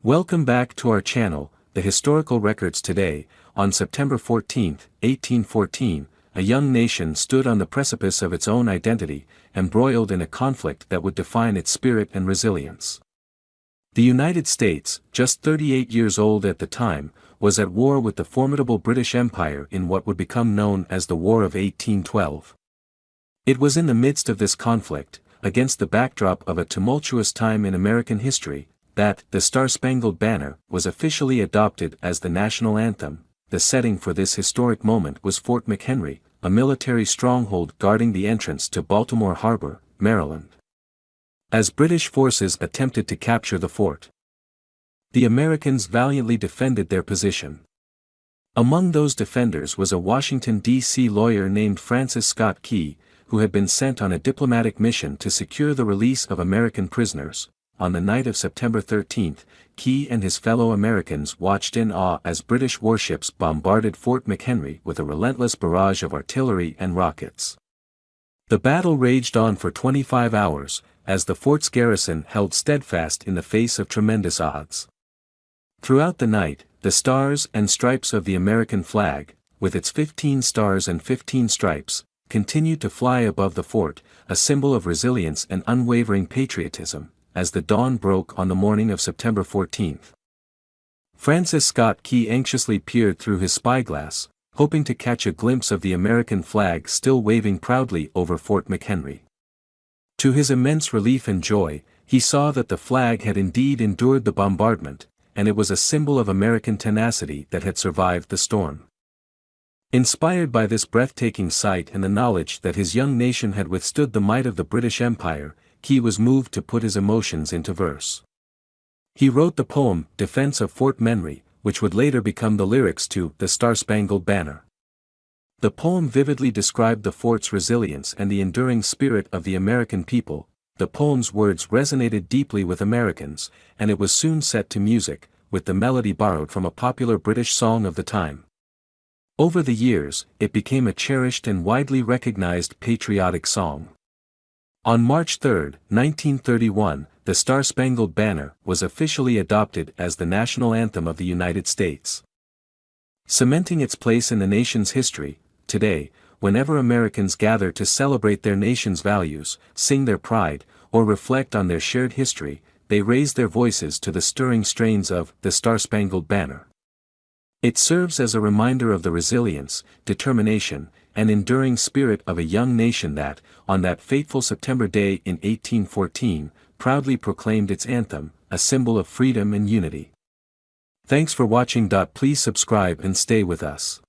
Welcome back to our channel, The Historical Records. Today, on September 14, 1814, a young nation stood on the precipice of its own identity, embroiled in a conflict that would define its spirit and resilience. The United States, just 38 years old at the time, was at war with the formidable British Empire in what would become known as the War of 1812. It was in the midst of this conflict, against the backdrop of a tumultuous time in American history, that the Star-Spangled Banner was officially adopted as the national anthem. The setting for this historic moment was Fort McHenry, a military stronghold guarding the entrance to Baltimore Harbor, Maryland. As British forces attempted to capture the fort, the Americans valiantly defended their position. Among those defenders was a Washington, D.C. lawyer named Francis Scott Key, who had been sent on a diplomatic mission to secure the release of American prisoners. On the night of September 13, Key and his fellow Americans watched in awe as British warships bombarded Fort McHenry with a relentless barrage of artillery and rockets. The battle raged on for 25 hours, as the fort's garrison held steadfast in the face of tremendous odds. Throughout the night, the stars and stripes of the American flag, with its 15 stars and 15 stripes, continued to fly above the fort, a symbol of resilience and unwavering patriotism. As the dawn broke on the morning of September 14, Francis Scott Key anxiously peered through his spyglass, hoping to catch a glimpse of the American flag still waving proudly over Fort McHenry. To his immense relief and joy, he saw that the flag had indeed endured the bombardment, and it was a symbol of American tenacity that had survived the storm. Inspired by this breathtaking sight and the knowledge that his young nation had withstood the might of the British Empire, Key was moved to put his emotions into verse. He wrote the poem, Defense of Fort McHenry, which would later become the lyrics to The Star-Spangled Banner. The poem vividly described the fort's resilience and the enduring spirit of the American people. The poem's words resonated deeply with Americans, and it was soon set to music, with the melody borrowed from a popular British song of the time. Over the years, it became a cherished and widely recognized patriotic song. On March 3, 1931, the Star-Spangled Banner was officially adopted as the national anthem of the United States. Cementing its place in the nation's history, today, whenever Americans gather to celebrate their nation's values, sing their pride, or reflect on their shared history, they raise their voices to the stirring strains of The Star-Spangled Banner. It serves as a reminder of the resilience, determination, and enduring spirit of a young nation that, on that fateful September day in 1814, proudly proclaimed its anthem, a symbol of freedom and unity. Thanks for watching. Please subscribe and stay with us.